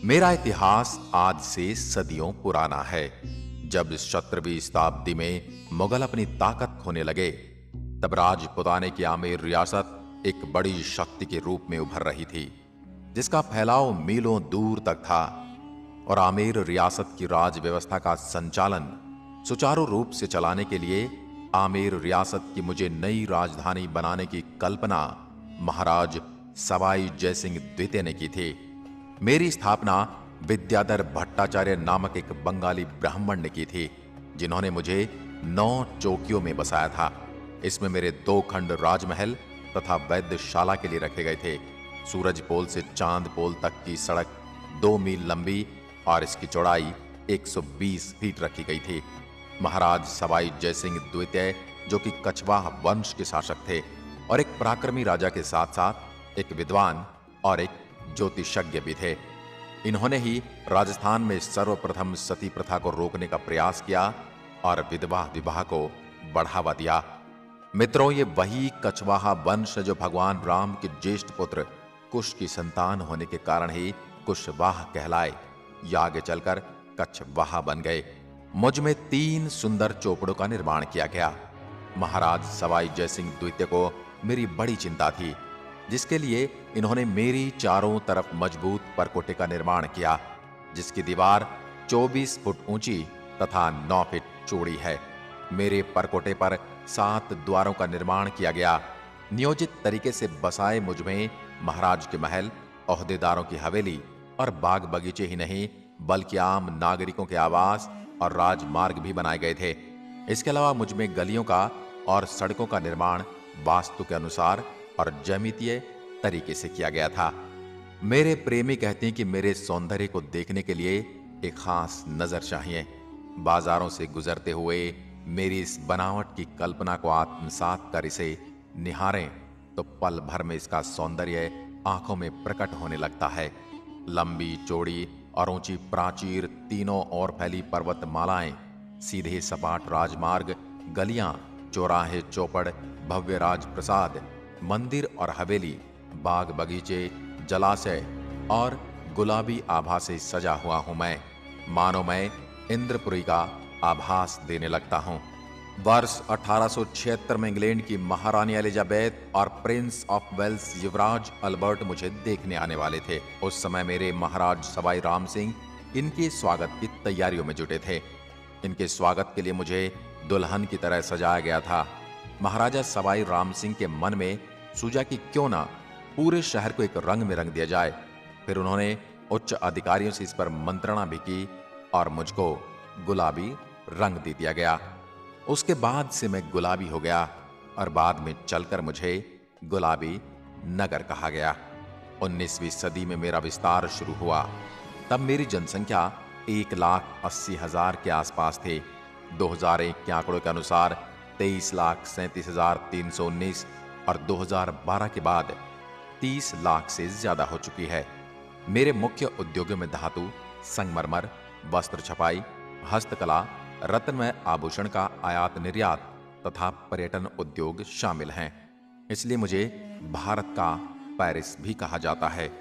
मेरा इतिहास आज से सदियों पुराना है। जब 17वीं शताब्दी में मुगल अपनी ताकत खोने लगे, तब राजपुताने की आमेर रियासत एक बड़ी शक्ति के रूप में उभर रही थी, जिसका फैलाव मीलों दूर तक था। और आमेर रियासत की राज व्यवस्था का संचालन सुचारू रूप से चलाने के लिए आमेर रियासत की मुझे नई राजधानी बनाने की कल्पना महाराज सवाई जयसिंह द्वितीय ने की थी। मेरी स्थापना विद्याधर भट्टाचार्य नामक एक बंगाली ब्राह्मण ने की थी, जिन्होंने मुझे 9 चौकियों में बसाया था। इसमें मेरे 2 खंड राजमहल तथा वैद्यशाला के लिए रखे गए थे। सूरज पोल से चांद पोल तक की सड़क 2 मील लंबी और इसकी चौड़ाई 120 फीट रखी गई थी। महाराज सवाई जयसिंह द्वितीय, जो कि कछवाह वंश के शासक थे और एक पराक्रमी राजा के साथ साथ एक विद्वान और एक ज्योतिषज्ञ भी थे, इन्होंने ही राजस्थान में सर्वप्रथम सती प्रथा को रोकने का प्रयास किया और विधवा विवाह को बढ़ावा दिया। मित्रों, ये वही कछवाहा वंश जो भगवान राम के ज्येष्ठ पुत्र कुश की संतान होने के कारण ही कुशवाह कहलाए, या आगे चलकर कछवाहा बन गए। मुझ में 3 सुंदर चौपड़ों का निर्माण किया गया। महाराज सवाई जयसिंह द्वितीय को मेरी बड़ी चिंता थी, जिसके लिए इन्होंने मेरी चारों तरफ मजबूत परकोटे का निर्माण किया, जिसकी दीवार 24 फुट ऊंची तथा 9 फीट चौड़ी है। मेरे परकोटे पर 7 द्वारों का निर्माण किया गया। नियोजित तरीके से बसाए मुझ में महाराज के महल, ओहदेदारों की हवेली और बाग बगीचे ही नहीं, बल्कि आम नागरिकों के आवास और राजमार्ग भी बनाए गए थे। इसके अलावा मुझ में गलियों का और सड़कों का निर्माण वास्तु के अनुसार और ज्यामितीय तरीके से किया गया था। मेरे प्रेमी कहते हैं कि मेरे सौंदर्य को देखने के लिए एक खास नजर चाहिए। बाजारों से गुजरते हुए मेरी इस बनावट की कल्पना को आत्मसात कर इसे निहारें तो पल भर में इसका सौंदर्य आंखों में प्रकट होने लगता है। लंबी चौड़ी और ऊंची प्राचीर, तीनों ओर फैली पर्वतमालाएं, सीधे सपाट राजमार्ग, गलियां, चौराहे, चौपड़, भव्य राजप्रसाद, मंदिर और हवेली, बाग बगीचे, जलाशय और गुलाबी आभा से सजा हुआ हूं मैं, मानो मैं इंद्रपुरी का आभास देने लगता हूं। वर्ष 1876 में इंग्लैंड की महारानी एलिजाबेथ और प्रिंस ऑफ वेल्स युवराज अल्बर्ट मुझे देखने आने वाले थे। उस समय मेरे महाराज सवाई राम सिंह इनके स्वागत की तैयारियों में जुटे थे। इनके स्वागत के लिए मुझे दुल्हन की तरह सजाया गया था। महाराजा सवाई राम सिंह के मन में सूझा कि क्यों ना पूरे शहर को एक रंग में रंग दिया जाए। फिर उन्होंने उच्च अधिकारियों से इस पर मंत्रणा भी की और मुझको गुलाबी रंग दे दिया गया। उसके बाद से मैं गुलाबी हो गया और बाद में चलकर मुझे गुलाबी नगर कहा गया। 19वीं सदी में मेरा विस्तार शुरू हुआ। तब मेरी जनसंख्या 1,80,000 के आसपास थे। 2001 के आंकड़ों के अनुसार 23,37,319 और 2012 के बाद 30 लाख से ज्यादा हो चुकी है। मेरे मुख्य उद्योगों में धातु, संगमरमर, वस्त्र छपाई, हस्तकला, रत्नमय आभूषण का आयात निर्यात तथा पर्यटन उद्योग शामिल हैं। इसलिए मुझे भारत का पेरिस भी कहा जाता है।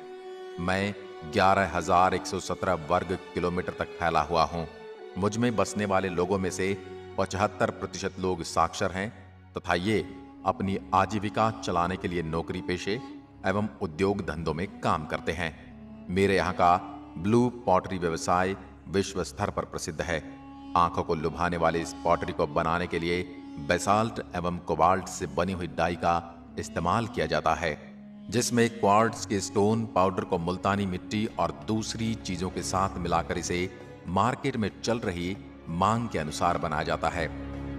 मैं 11,117 वर्ग किलोमीटर तक फैला हुआ हूं। मुझ में बसने वाले लोगों में से 75% लोग साक्षर हैं तथा ये अपनी आजीविका चलाने के लिए नौकरी पेशे एवं उद्योग धंधों में काम करते हैं। मेरे यहाँ का ब्लू पॉटरी व्यवसाय विश्व स्तर पर प्रसिद्ध है। आंखों को लुभाने वाले इस पॉटरी को बनाने के लिए बेसाल्ट एवं कोबाल्ट से बनी हुई डाई का इस्तेमाल किया जाता है, जिसमें क्वार्ट्ज के स्टोन पाउडर को मुल्तानी मिट्टी और दूसरी चीजों के साथ मिलाकर इसे मार्केट में चल रही मांग के अनुसार बनाया जाता है।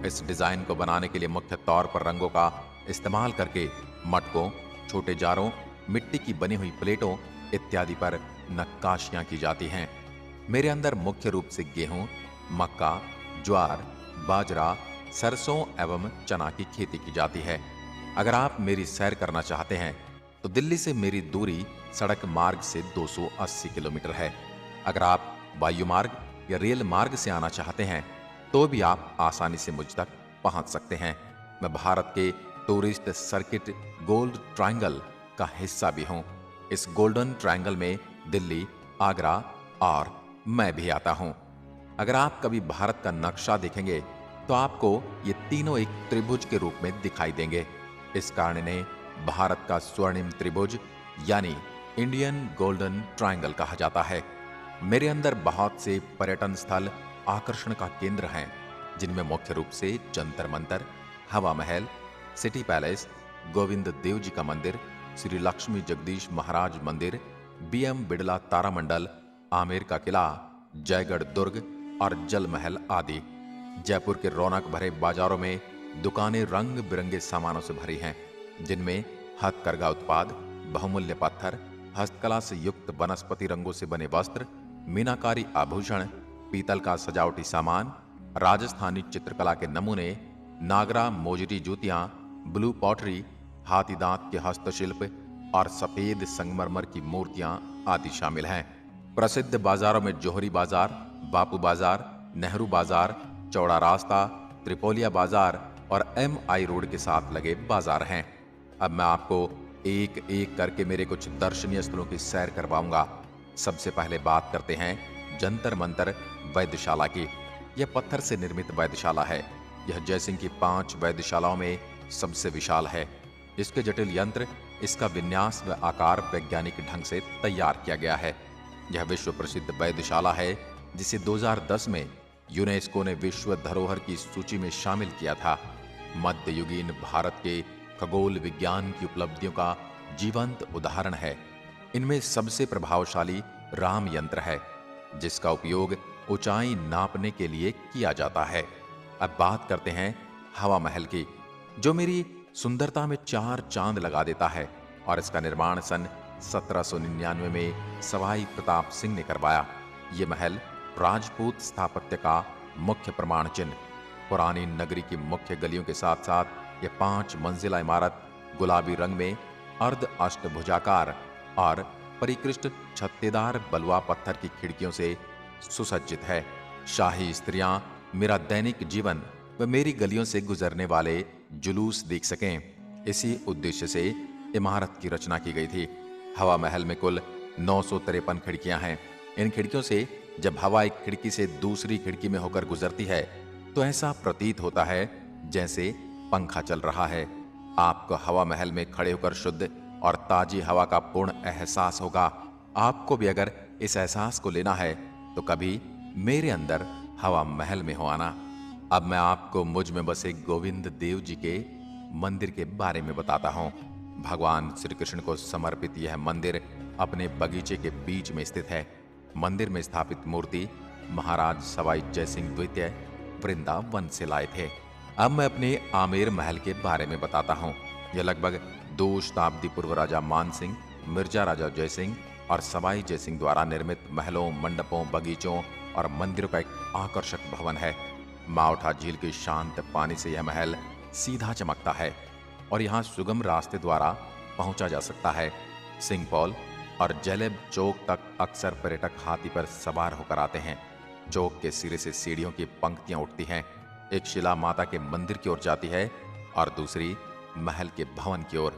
इस डिजाइन को बनाने के लिए मुख्य तौर पर रंगों का इस्तेमाल करके मटकों, छोटे जारों, मिट्टी की बनी हुई प्लेटों इत्यादि पर नक्काशियां की जाती हैं। मेरे अंदर मुख्य रूप से गेहूं, मक्का, ज्वार, बाजरा, सरसों एवं चना की खेती की जाती है। अगर आप मेरी सैर करना चाहते हैं तो दिल्ली से मेरी दूरी सड़क मार्ग से 280 किलोमीटर है। अगर आप वायु मार्ग या रेल मार्ग से आना चाहते हैं तो भी आप आसानी से मुझ तक पहुंच सकते हैं। मैं भारत के टूरिस्ट सर्किट गोल्ड ट्रायंगल का हिस्सा भी हूं। इस गोल्डन ट्रायंगल में दिल्ली, आगरा और मैं भी आता हूं। अगर आप कभी भारत का नक्शा देखेंगे तो आपको ये तीनों एक त्रिभुज के रूप में दिखाई देंगे। इस कारण इन्हें भारत का स्वर्णिम त्रिभुज यानी इंडियन गोल्डन ट्रायंगल कहा जाता है। मेरे अंदर बहुत से पर्यटन स्थल आकर्षण का केंद्र हैं, जिनमें मुख्य रूप से जंतर मंतर, हवा महल, सिटी पैलेस, गोविंद देव जी का मंदिर, श्री लक्ष्मी जगदीश महाराज मंदिर, बीएम बिड़ला तारामंडल, आमेर का किला, जयगढ़ दुर्ग और जल महल आदि। जयपुर के रौनक भरे बाजारों में दुकानें रंग बिरंगे सामानों से भरी हैं, जिनमें हथकरघा उत्पाद, बहुमूल्य पत्थर, हस्तकला से युक्त वनस्पति रंगों से बने वस्त्र, मीनाकारी आभूषण, पीतल का सजावटी सामान, राजस्थानी चित्रकला के नमूने, नागरा मोजरी जूतियां, ब्लू पॉटरी, हाथी दांत के हस्तशिल्प और सफेद संगमरमर की मूर्तियां आदि शामिल हैं। प्रसिद्ध बाजारों में जोहरी बाजार, बापू बाजार, नेहरू बाजार, चौड़ा रास्ता, त्रिपोलिया बाजार और MI रोड के साथ लगे बाजार हैं। अब मैं आपको एक एक करके मेरे कुछ दर्शनीय स्थलों की सैर करवाऊंगा। सबसे पहले बात करते हैं जंतर मंतर वैद्यशाला की। यह पत्थर से निर्मित वैद्यशाला है। यह जयसिंह की 5 वैद्यशालाओं में सबसे विशाल है। इसके जटिल यंत्र, इसका विन्यास व आकार वैज्ञानिक ढंग से तैयार किया गया है। यह विश्व प्रसिद्ध वैद्यशाला है, जिसे 2010 में यूनेस्को ने विश्व धरोहर की सूची में शामिल किया था। मध्ययुगीन भारत के खगोल विज्ञान की उपलब्धियों का जीवंत उदाहरण है। इनमें सबसे प्रभावशाली राम यंत्र है, जिसका उपयोग ऊंचाई नापने के लिए किया जाता है। अब बात करते हैं हवा महल की, जो मेरी सुंदरता में 4 चांद लगा देता है और इसका निर्माण सन 1799 में सवाई प्रताप सिंह ने करवाया। ये महल राजपूत स्थापत्य का मुख्य प्रमाण चिन्ह। पुरानी नगरी की मुख्य गलियों के साथ साथ यह 5 मंजिला इमारत गुलाबी रंग में अर्ध अष्टभुजाकार और परिकृष्ट छत्तेदार बलुआ पत्थर की खिड़कियों से सुसज्जित है। शाही स्त्रियां मेरा दैनिक जीवन व मेरी गलियों से गुजरने वाले जुलूस देख सकें, इसी उद्देश्य से इमारत की रचना की गई थी। हवा महल में कुल 953 खिड़कियां हैं। इन खिड़कियों से जब हवा एक खिड़की से दूसरी खिड़की में होकर गुजरती है तो ऐसा प्रतीत होता है जैसे पंखा चल रहा है। आपको हवा महल में खड़े होकर शुद्ध और ताजी हवा का पूर्ण एहसास होगा। आपको भी अगर इस एहसास को लेना है तो कभी मेरे अंदर हवा महल में हो आना। अब मैं आपको मुझ में बसे गोविंद देव जी के मंदिर के बारे में बताता हूँ। भगवान श्री कृष्ण को समर्पित यह मंदिर अपने बगीचे के बीच में स्थित है। मंदिर में स्थापित मूर्ति महाराज सवाई जयसिंह द्वितीय वृंदावन से लाए थे। अब मैं अपने आमेर महल के बारे में बताता हूँ। यह लगभग 2 शताब्दी पूर्व राजा मान सिंह, मिर्जा राजा जयसिंह और सवाई जयसिंह द्वारा निर्मित महलों, मंडपों, बगीचों और मंदिरों का एक आकर्षक भवन है। माउठा झील के शांत पानी से यह महल सीधा चमकता है और यहाँ सुगम रास्ते द्वारा पहुंचा जा सकता है। सिंहपौल और जलेब चौक तक अक्सर पर्यटक हाथी पर सवार होकर आते हैं। चौक के सिरे से सीढ़ियों की पंक्तियां उठती हैं। एक शिला माता के मंदिर की ओर जाती है और दूसरी महल के भवन की ओर।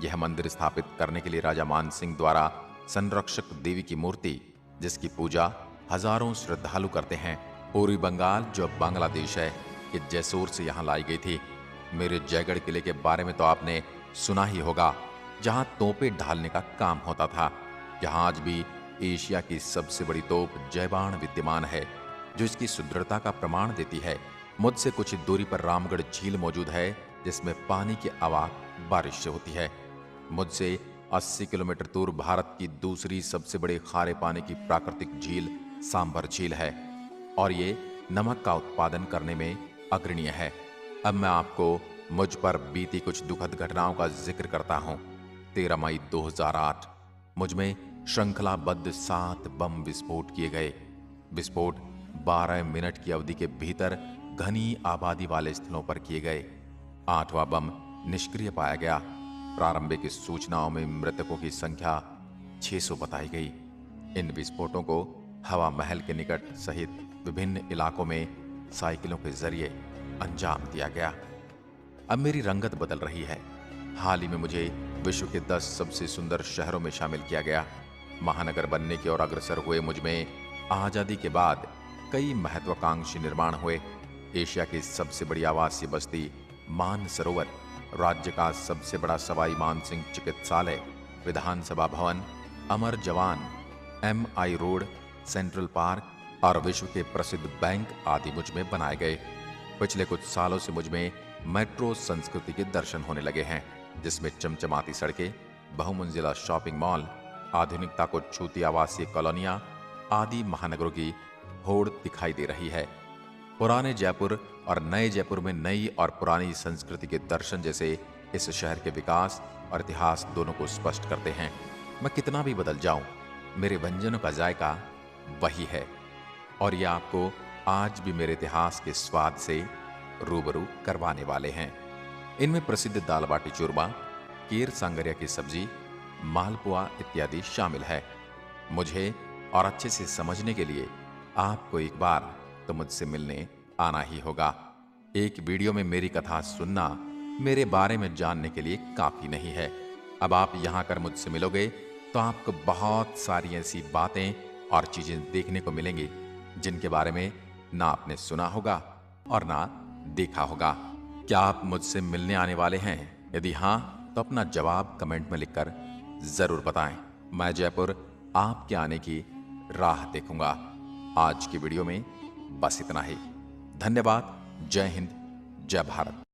यह मंदिर स्थापित करने के लिए राजा मान सिंह द्वारा संरक्षक देवी की मूर्ति, जिसकी पूजा हजारों श्रद्धालु करते हैं, पूर्वी बंगाल जो बांग्लादेश है कि जैसोर से यहाँ लाई गई थी। मेरे जयगढ़ किले के बारे में तो आपने सुना ही होगा, जहां तोपें ढालने का काम होता था। यहाँ आज भी एशिया की सबसे बड़ी तोप जयबाण विद्यमान है, जो इसकी सुदृढ़ता का प्रमाण देती है। मुझसे कुछ ही दूरी पर रामगढ़ झील मौजूद है, जिसमें पानी की आवाज बारिश से होती है। मुझसे 80 किलोमीटर दूर भारत की दूसरी सबसे बड़ी खारे पानी की प्राकृतिक झील सांभर झील है और ये नमक का उत्पादन करने में अग्रणीय है। अब मैं आपको मुझ पर बीती कुछ दुखद घटनाओं का जिक्र करता हूँ। 13 मई 2008 मुझ में श्रृंखलाबद्ध 7 बम विस्फोट किए गए। विस्फोट 12 मिनट की अवधि के भीतर घनी आबादी वाले स्थलों पर किए गए। 8वां बम निष्क्रिय पाया गया। प्रारंभिक सूचनाओं में मृतकों की संख्या 600 बताई गई। इन विस्फोटों को हवा महल के निकट सहित विभिन्न इलाकों में साइकिलों के जरिए अंजाम दिया गया। अब मेरी रंगत बदल रही है। हाल ही में मुझे विश्व के 10 सबसे सुंदर शहरों में शामिल किया गया। महानगर बनने की ओर अग्रसर हुए मुझ में आजादी के बाद कई महत्वाकांक्षी निर्माण हुए। एशिया की सबसे बड़ी आवासीय बस्ती मानसरोवर, राज्य का सबसे बड़ा सवाई मानसिंह चिकित्सालय, विधानसभा भवन, अमर जवान, MI रोड, सेंट्रल पार्क और विश्व के प्रसिद्ध बैंक आदि मुझ में बनाए गए। पिछले कुछ सालों से मुझ में मेट्रो संस्कृति के दर्शन होने लगे हैं, जिसमें चमचमाती सड़कें, बहुमंजिला शॉपिंग मॉल, आधुनिकता को छूती आवासीय कॉलोनियां आदि महानगरों की होड़ दिखाई दे रही है। पुराने जयपुर और नए जयपुर में नई और पुरानी संस्कृति के दर्शन जैसे इस शहर के विकास और इतिहास दोनों को स्पष्ट करते हैं। मैं कितना भी बदल जाऊं, मेरे व्यंजनों का जायका वही है और ये आपको आज भी मेरे इतिहास के स्वाद से रूबरू करवाने वाले हैं। इनमें प्रसिद्ध दाल बाटी चूरमा, केर सांगरिया की सब्जी, मालपुआ इत्यादि शामिल है। मुझे और अच्छे से समझने के लिए आपको एक बार तो मुझसे मिलने आना ही होगा। एक वीडियो में मेरी कथा सुनना मेरे बारे में जानने के लिए काफी नहीं है। अब आप यहां कर मुझसे मिलोगे तो आपको बहुत सारी ऐसी बातें और चीजें देखने को मिलेंगी जिनके बारे में ना आपने सुना होगा और ना देखा होगा। क्या आप मुझसे मिलने आने वाले हैं? यदि हां, तो अपना जवाब कमेंट में लिखकर जरूर बताएं। मैं जयपुर आपके आने की राह देखूंगा। आज की वीडियो में बस इतना ही। धन्यवाद। जय हिंद, जय भारत।